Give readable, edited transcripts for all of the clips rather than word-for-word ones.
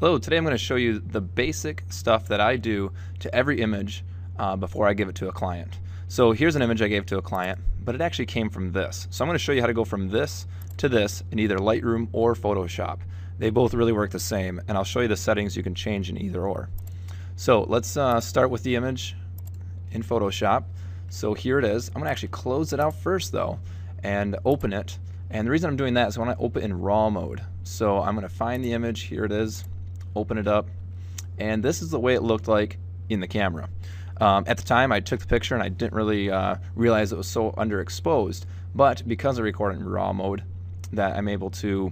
Hello, today I'm going to show you the basic stuff that I do to every image before I give it to a client. So here's an image I gave to a client, but it actually came from this. So I'm going to show you how to go from this to this in either Lightroom or Photoshop. They both really work the same, and I'll show you the settings you can change in either or. So let's start with the image in Photoshop. So here it is. I'm going to actually close it out first though and open it. And the reason I'm doing that is I want to open it in RAW mode. So I'm going to find the image. Here it is. Open it up, and this is the way it looked like in the camera. At the time I took the picture and I didn't really realize it was so underexposed, but because I recorded in RAW mode that I'm able to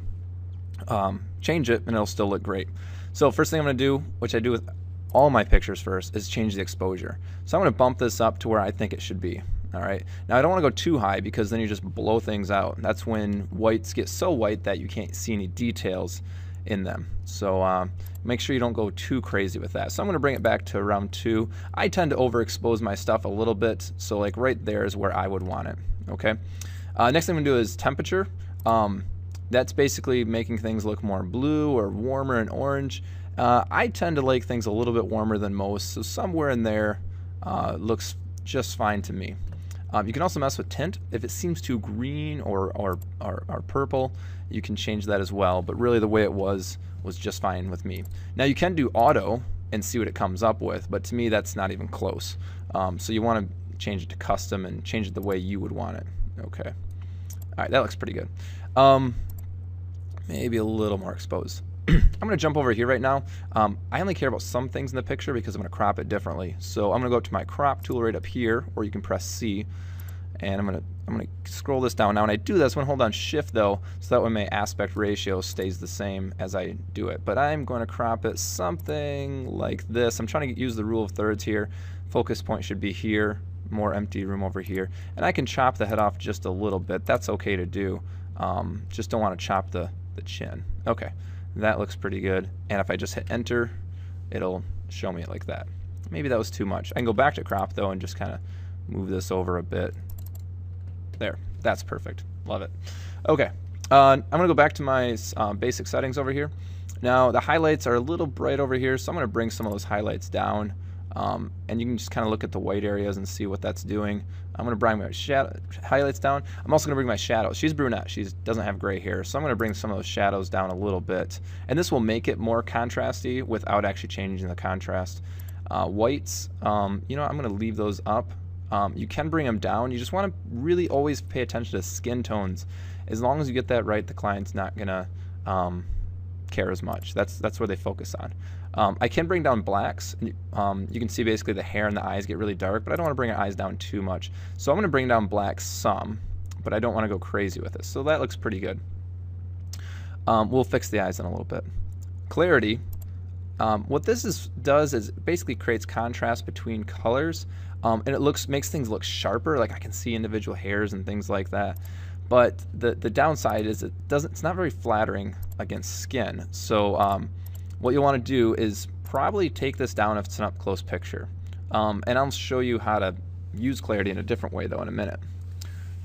change it and it'll still look great. So first thing I'm going to do, which I do with all my pictures first, is change the exposure. So I'm going to bump this up to where I think it should be. Alright, now I don't want to go too high because then you just blow things out. That's when whites get so white that you can't see any details in them. So make sure you don't go too crazy with that. So I'm going to bring it back to around 2. I tend to overexpose my stuff a little bit, so like right there is where I would want it. Okay. Next thing I'm going to do is temperature. That's basically making things look more blue or warmer and orange. I tend to like things a little bit warmer than most, so somewhere in there looks just fine to me. You can also mess with tint. If it seems too green or purple, you can change that as well, but really the way it was just fine with me. Now you can do auto and see what it comes up with, but to me that's not even close. So you want to change it to custom and change it the way you would want it. Okay. Alright, that looks pretty good. Maybe a little more exposed. I'm going to jump over here right now. I only care about some things in the picture because I'm going to crop it differently. So I'm going to go up to my crop tool right up here, or you can press C, and I'm going to scroll this down. Now when I do this, I'm going to hold on Shift though, so that way my aspect ratio stays the same as I do it. But I'm going to crop it something like this. I'm trying to use the rule of thirds here. Focus point should be here, more empty room over here. And I can chop the head off just a little bit. That's okay to do. Just don't want to chop the chin. Okay. That looks pretty good, and if I just hit enter, it'll show me it like that. Maybe that was too much. I can go back to crop though and just kind of move this over a bit. There, that's perfect. Love it. Okay, I'm gonna go back to my basic settings over here. Now the highlights are a little bright over here, so I'm gonna bring some of those highlights down, and you can just kind of look at the white areas and see what that's doing. I'm going to bring my highlights down. I'm also going to bring my shadows. She's brunette. She doesn't have gray hair, so I'm going to bring some of those shadows down a little bit. And this will make it more contrasty without actually changing the contrast. Whites, you know, I'm going to leave those up. You can bring them down. You just want to really always pay attention to skin tones. As long as you get that right, the client's not going to care as much. That's where they focus on. I can bring down blacks. You can see basically the hair and the eyes get really dark, but I don't want to bring our eyes down too much. So I'm going to bring down blacks some, but I don't want to go crazy with this. So that looks pretty good. We'll fix the eyes in a little bit. Clarity. What this does is basically creates contrast between colors, and it makes things look sharper. Like I can see individual hairs and things like that. But the downside is it's not very flattering against skin. So what you'll want to do is probably take this down if it's an up-close picture. And I'll show you how to use clarity in a different way though in a minute.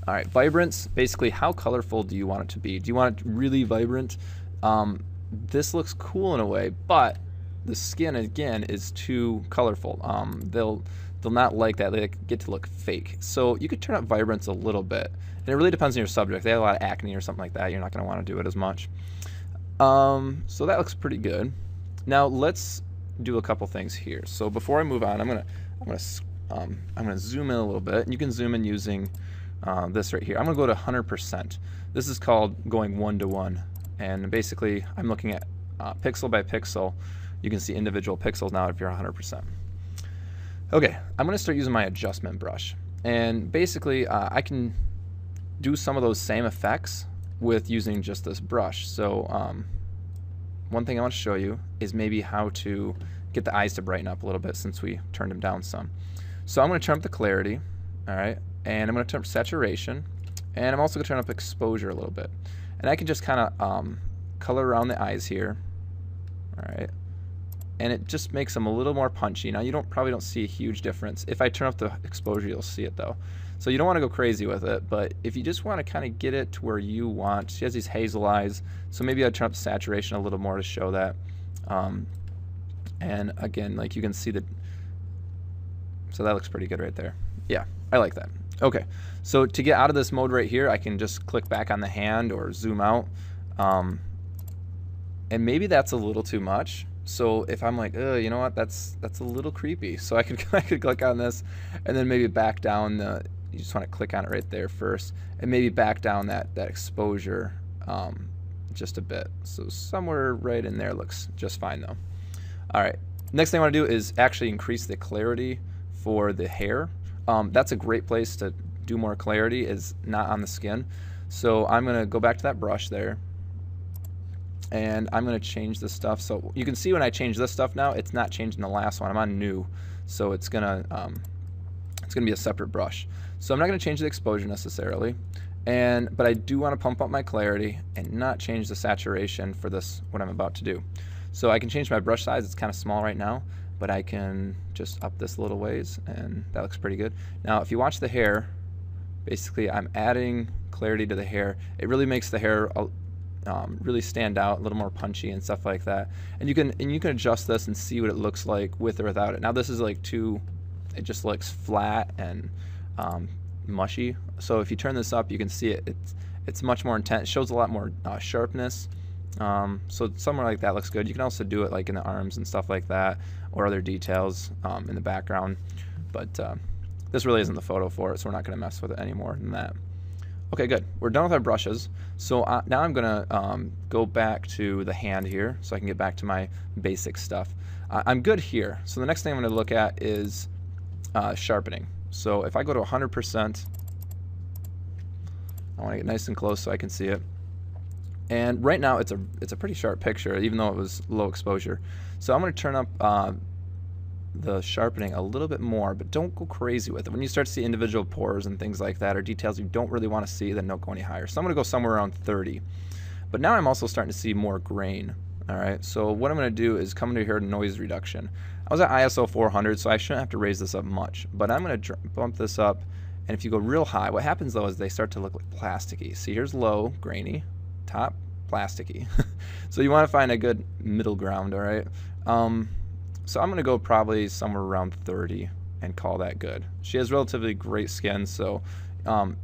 Alright, vibrance, basically how colorful do you want it to be? Do you want it really vibrant? This looks cool in a way, but the skin again is too colorful. They'll not like that. They get to look fake. So you could turn up vibrance a little bit. And it really depends on your subject. If they have a lot of acne or something like that, you're not going to want to do it as much. So that looks pretty good. Now let's do a couple things here. So before I move on, I'm gonna zoom in a little bit. And you can zoom in using this right here. I'm gonna go to 100%. This is called going 1-to-1, and basically I'm looking at pixel by pixel. You can see individual pixels now if you're 100%. Okay, I'm gonna start using my adjustment brush, and basically I can do some of those same effects with using just this brush. So one thing I want to show you is maybe how to get the eyes to brighten up a little bit since we turned them down some. So I'm going to turn up the clarity, alright, and I'm going to turn up saturation, and I'm also going to turn up exposure a little bit. And I can just kind of color around the eyes here, alright, and it just makes them a little more punchy. Now you probably don't see a huge difference. If I turn up the exposure, you'll see it though. So you don't want to go crazy with it, but if you just want to kind of get it to where you want, she has these hazel eyes, so maybe I'd turn up the saturation a little more to show that. And again, like you can see that, so that looks pretty good right there. Yeah, I like that. Okay, so to get out of this mode right here, I can just click back on the hand or zoom out. And maybe that's a little too much. So if I'm like, you know what, that's a little creepy. So I could click on this and then maybe back down the, you just want to click on it right there first, and maybe back down that exposure just a bit. So somewhere right in there looks just fine though. All right, next thing I want to do is actually increase the clarity for the hair. That's a great place to do more clarity, is not on the skin. So I'm going to go back to that brush there, and I'm going to change this stuff. So you can see when I change this stuff now, it's not changing the last one. I'm on new, so it's gonna be a separate brush. So I'm not going to change the exposure necessarily, but I do want to pump up my clarity and not change the saturation for this, what I'm about to do. So I can change my brush size. It's kind of small right now, but I can just up this a little ways, and that looks pretty good. Now if you watch the hair, basically I'm adding clarity to the hair. It really makes the hair really stand out, a little more punchy and stuff like that. And you can adjust this and see what it looks like with or without it. Now this is like it just looks flat and mushy. So if you turn this up, you can see it's much more intense. It shows a lot more sharpness. So somewhere like that looks good. You can also do it like in the arms and stuff like that, or other details in the background. But this really isn't the photo for it, so we're not going to mess with it any more than that. Okay, good. We're done with our brushes. So now I'm going to go back to the hand here so I can get back to my basic stuff. I'm good here. So the next thing I'm going to look at is sharpening. So if I go to 100%, I want to get nice and close so I can see it. And right now it's a pretty sharp picture, even though it was low exposure. So I'm going to turn up the sharpening a little bit more, but don't go crazy with it. When you start to see individual pores and things like that, or details you don't really want to see, then don't go any higher. So I'm going to go somewhere around 30. But now I'm also starting to see more grain. All right, so what I'm going to do is come into here to noise reduction. I was at ISO 400, so I shouldn't have to raise this up much, but I'm going to bump this up. And if you go real high, what happens though is they start to look like plasticky. See, here's low, grainy, top, plasticky. So you want to find a good middle ground, all right? So I'm going to go probably somewhere around 30 and call that good. She has relatively great skin, so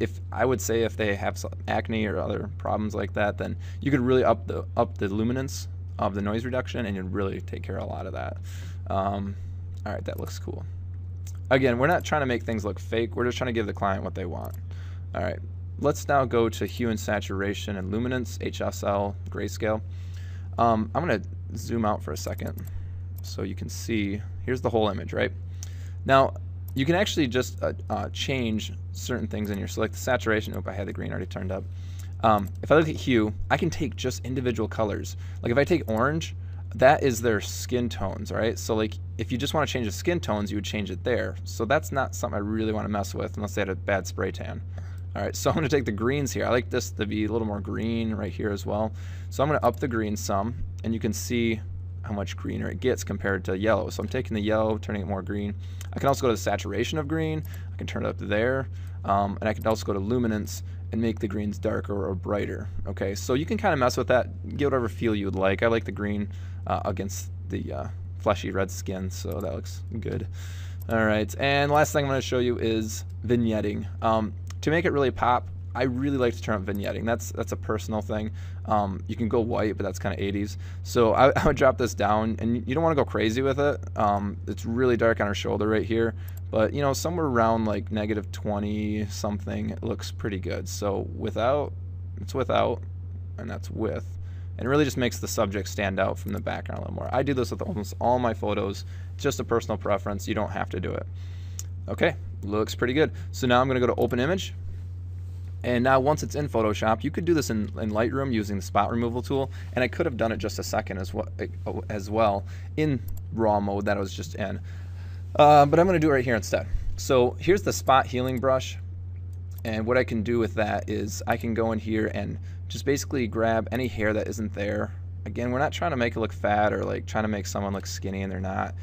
if they have some acne or other problems like that, then you could really up the luminance of the noise reduction, and you'd really take care of a lot of that. All right, that looks cool. Again, we're not trying to make things look fake. We're just trying to give the client what they want. All right, let's now go to hue and saturation and luminance, HSL, grayscale. I'm going to zoom out for a second so you can see. Here's the whole image, right? Now, you can actually just change certain things in here. So like the saturation, I had the green already turned up. If I look at hue, I can take just individual colors. Like if I take orange, that is their skin tones, right? So like if you just want to change the skin tones, you would change it there. So that's not something I really want to mess with unless they had a bad spray tan. All right, so I'm going to take the greens here. I like this to be a little more green right here as well. So I'm going to up the green some, and you can see how much greener it gets compared to yellow. So I'm taking the yellow, turning it more green. I can also go to the saturation of green. I can turn it up to there. And I can also go to luminance and make the greens darker or brighter. Okay, so you can kind of mess with that, get whatever feel you would like. I like the green against the fleshy red skin, so that looks good. All right, and last thing I'm going to show you is vignetting. To make it really pop, I really like to turn up vignetting. That's a personal thing. You can go white, but that's kind of 80s. So I would drop this down, and you don't want to go crazy with it. It's really dark on her shoulder right here, but you know, somewhere around like -20 something, it looks pretty good. So without, it's without, and that's with. And it really just makes the subject stand out from the background a little more. I do this with almost all my photos. It's just a personal preference. You don't have to do it. Okay, looks pretty good. So now I'm going to go to Open Image. And now once it's in Photoshop, you could do this in Lightroom using the spot removal tool. And I could have done it just a second as well in raw mode that I was just in. But I'm going to do it right here instead. So here's the spot healing brush. And what I can do with that is I can go in here and just basically grab any hair that isn't there. Again, we're not trying to make it look fat or like trying to make someone look skinny and they're not.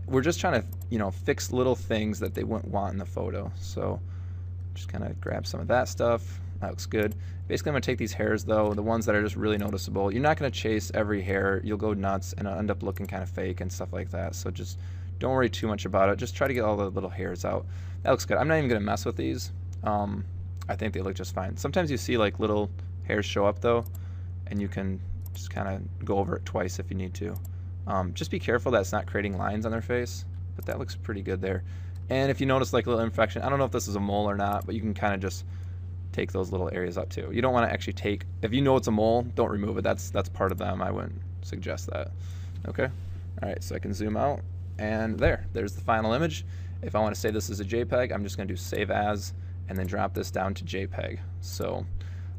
We're just trying to, you know, fix little things that they wouldn't want in the photo. So just kind of grab some of that stuff. That looks good. Basically, I'm going to take these hairs, though, the ones that are just really noticeable. You're not going to chase every hair. You'll go nuts, and it'll end up looking kind of fake and stuff like that. So just don't worry too much about it. Just try to get all the little hairs out. That looks good. I'm not even going to mess with these. I think they look just fine. Sometimes you see like little hairs show up, though, and you can just kind of go over it twice if you need to. Just be careful that it's not creating lines on their face, but that looks pretty good there. And if you notice like a little imperfection, I don't know if this is a mole or not, but you can kind of just take those little areas up too. You don't want to actually take, if you know it's a mole, don't remove it. That's part of them. I wouldn't suggest that. Okay. All right, so I can zoom out, and there's the final image. If I want to say this is a JPEG, I'm just going to do save as and then drop this down to JPEG. So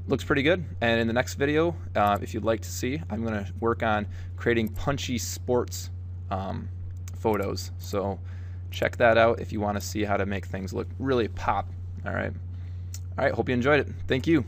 looks pretty good. And in the next video, if you'd like to see, I'm going to work on creating punchy sports photos. So check that out if you want to see how to make things look really pop. All right. Hope you enjoyed it. Thank you.